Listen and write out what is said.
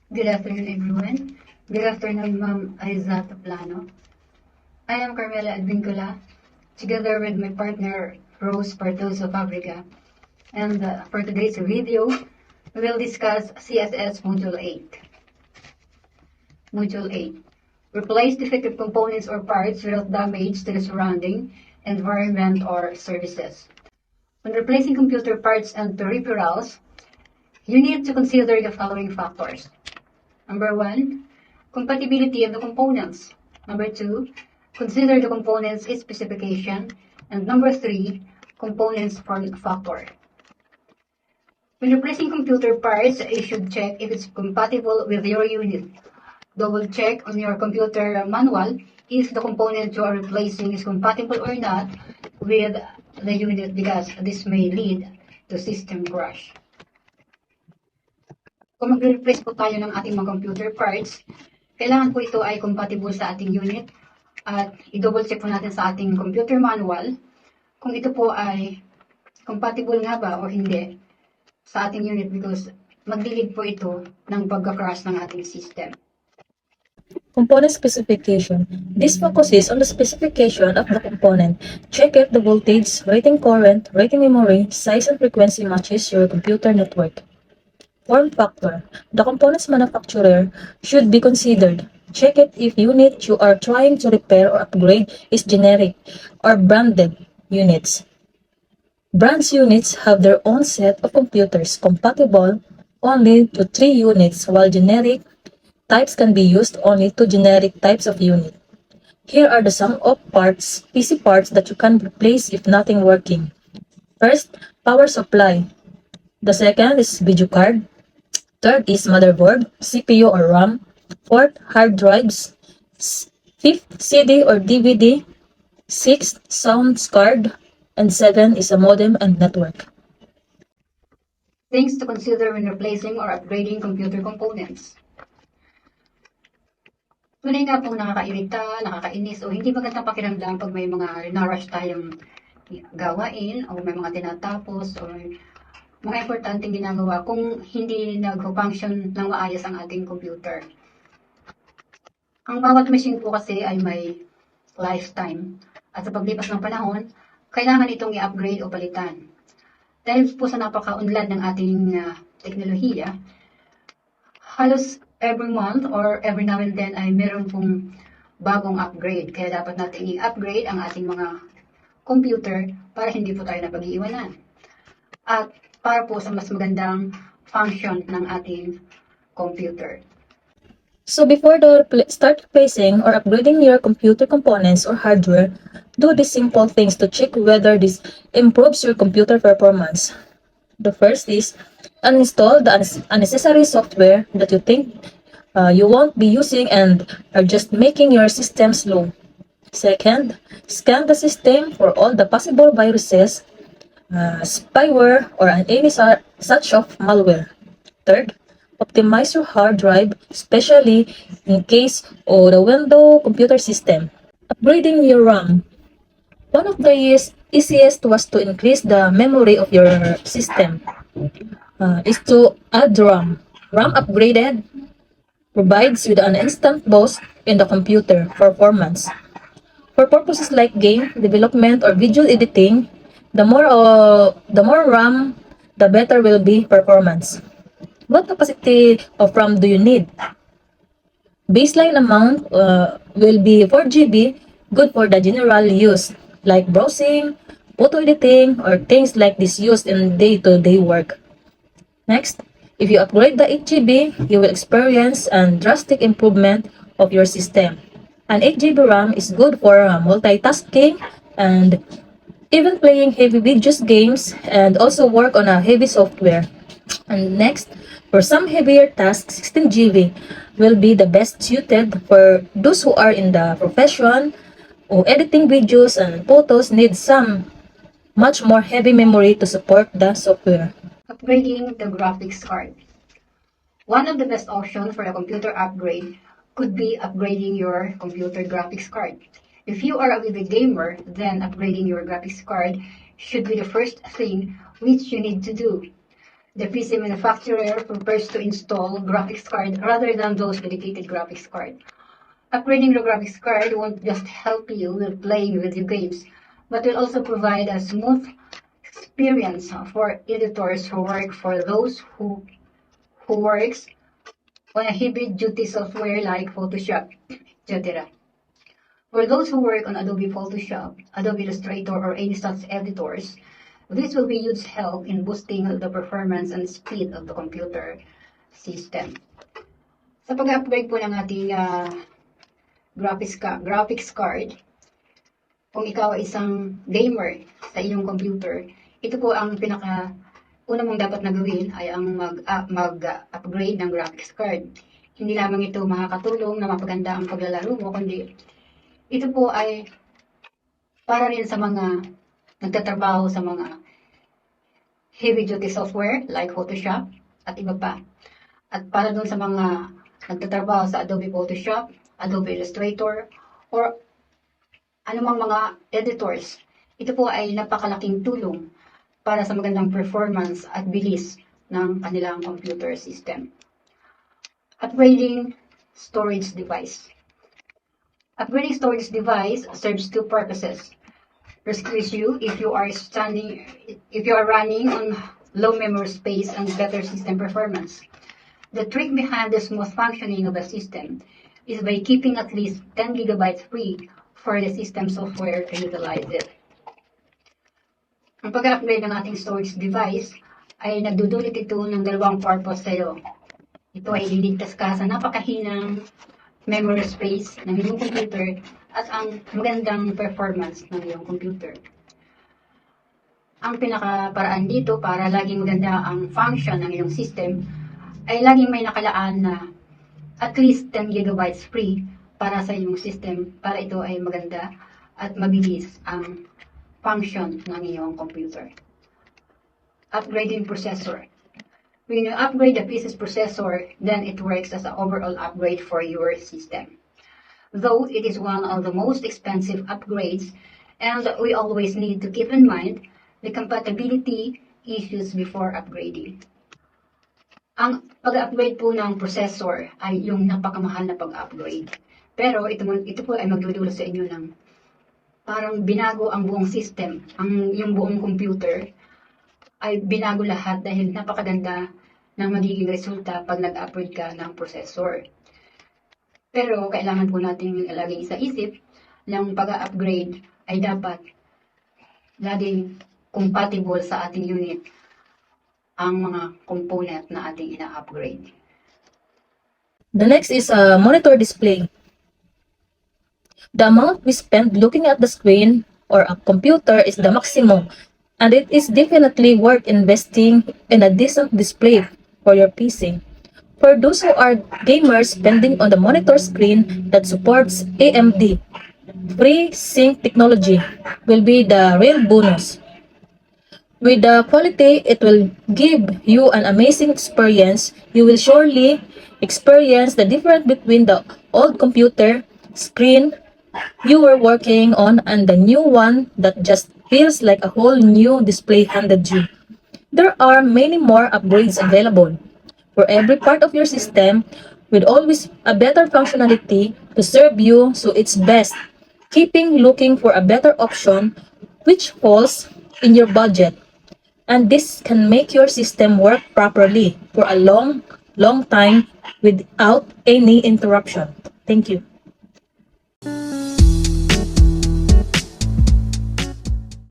Good afternoon, everyone. Good afternoon, Ma'am Aiza Plano. I am Carmela Advincula, together with my partner Rose Pardoso Fabrica. And for today's video, we will discuss CSS Module 8. Module 8. Replace defective components or parts without damage to the surrounding environment or services. When replacing computer parts and peripherals, you need to consider the following factors. Number 1, compatibility of the components. Number 2, consider the component's specification. And number 3, components form factor. When replacing computer parts, you should check if it's compatible with your unit. Double check on your computer manual if the component you are replacing is compatible or not with the unit, because this may lead to system crash. Kung magre-replace po tayo ng ating mga computer parts, kailangan po ito ay compatible sa ating unit at i-double check po natin sa ating computer manual kung ito po ay compatible nga ba o hindi sa ating unit, because mag-lead po ito ng pagka-crash ng ating system. Component specification. This focuses on the specification of the component. Check if the voltage, rating current, rating memory, size and frequency matches your computer network. Form factor. The component's manufacturer should be considered. Check it if unit you are trying to repair or upgrade is generic or branded units. Brands units have their own set of computers compatible only to 3 units, while generic types can be used only to generic types of unit. Here are the sum of parts, PC parts that you can replace if nothing working. First, power supply. The second is video card. Third is motherboard, CPU or RAM. Fourth, hard drives. Fifth, CD or DVD. Sixth, sound card. And 7 is a modem and network. Things to consider when replacing or upgrading computer components. Tunay nga po nakakairita, nakakainis, o hindi magandang pakiramdam pag may mga rinarush tayong gawain o may mga tinatapos o mga importanteng ginagawa kung hindi nag-function ng maayos ang ating computer. Ang bawat machine po kasi ay may lifetime at sa paglipas ng panahon, kailangan itong i-upgrade o palitan. Dahil po sa napaka-unlad ng ating teknolohiya, halos every month or every now and then ay meron pong bagong upgrade. Kaya dapat natin i-upgrade ang ating mga computer para hindi po tayo napag-iiwanan. At para po sa mas magandang function ng ating computer. So before start replacing or upgrading your computer components or hardware, do these simple things to check whether this improves your computer performance. The first is uninstall the unnecessary software that you think you won't be using and are just making your system slow. Second, scan the system for all the possible viruses, spyware, or any such of malware. Third, optimize your hard drive, especially in case of the Windows computer system. Upgrading your RAM. One of the easiest was to increase the memory of your system is to add RAM. RAM upgraded provides you an instant boost in the computer performance. For purposes like game development or video editing, the more RAM, the better will be performance. What capacity of RAM do you need? Baseline amount will be 4 GB, good for the general use, like browsing, photo editing, or things like this used in day-to-day work. Next, if you upgrade the 8 GB, you will experience a drastic improvement of your system. An 8 GB RAM is good for multitasking and even playing heavy videos games and also work on a heavy software. And next, for some heavier tasks, 16 GB will be the best suited for those who are in the profession or editing videos and photos need some much more heavy memory to support the software. Upgrading the graphics card. One of the best options for a computer upgrade could be upgrading your computer graphics card. If you are a vivid gamer, then upgrading your graphics card should be the first thing which you need to do. The PC manufacturer prefers to install graphics card rather than those dedicated graphics card. Upgrading the graphics card won't just help you with playing video games, but will also provide a smooth experience for editors who work for those who works on a heavy-duty software like Photoshop, etc. For those who work on Adobe Photoshop, Adobe Illustrator, or any such editors, this will be huge help in boosting the performance and speed of the computer system. Sa pag-upgrade po ng ating graphics card, kung ikaw ay isang gamer sa iyong computer, ito po ang una mong dapat na gawin ay ang mag-upgrade ng graphics card. Hindi lamang ito makakatulong na mapaganda ang paglalaro mo, kundi ito po ay para rin sa mga nagtatrabaho sa mga heavy-duty software like Photoshop at iba pa. At para dun sa mga nagtatrabaho sa Adobe Photoshop, Adobe Illustrator, or anumang mga editors, ito po ay napakalaking tulong para sa magandang performance at bilis ng kanilang computer system. Upgrading storage device. Upgrading storage device serves two purposes. Rescues you if you are running on low memory space and better system performance. The trick behind the smooth functioning of the system is by keeping at least 10 gigabytes free for the system software to utilize it. Ang pag-upgrade ng ating storage device ay nagdudulot ito ng dalawang purpose sa iyo. Ito ay liligtas ka sa napakahinang memory space ng iyong computer at ang magandang performance ng iyong computer. Ang pinakaparaan dito para laging maganda ang function ng iyong system ay laging may nakalaan na at least 10 gigabytes free para sa iyong system para ito ay maganda at mabilis ang function ng iyong computer. Upgrading processor. When you upgrade the PC's processor, then it works as an overall upgrade for your system. Though it is one of the most expensive upgrades, and we always need to keep in mind the compatibility issues before upgrading. Ang pag-upgrade po ng processor ay yung napakamahal na pag-upgrade. Pero ito po ay magdudulot sa inyo ng parang binago ang buong system, yung buong computer ay binago lahat dahil napakaganda ng magiging resulta pag nag-upgrade ka ng processor. Pero kailangan po natin laging isa-isip ng pag-upgrade ay dapat laging compatible sa ating unit ang mga component na ating ina-upgrade. The next is a monitor display. The amount we spend looking at the screen or a computer is the maximum, and it is definitely worth investing in a decent display for your PC. For those who are gamers, spending on the monitor screen that supports AMD FreeSync technology will be the real bonus. With the quality, it will give you an amazing experience. You will surely experience the difference between the old computer screen you were working on and the new one that just feels like a whole new display handed you. There are many more upgrades available for every part of your system with always a better functionality to serve you, so it's best keeping looking for a better option which falls in your budget. And this can make your system work properly for a long time without any interruption. Thank you.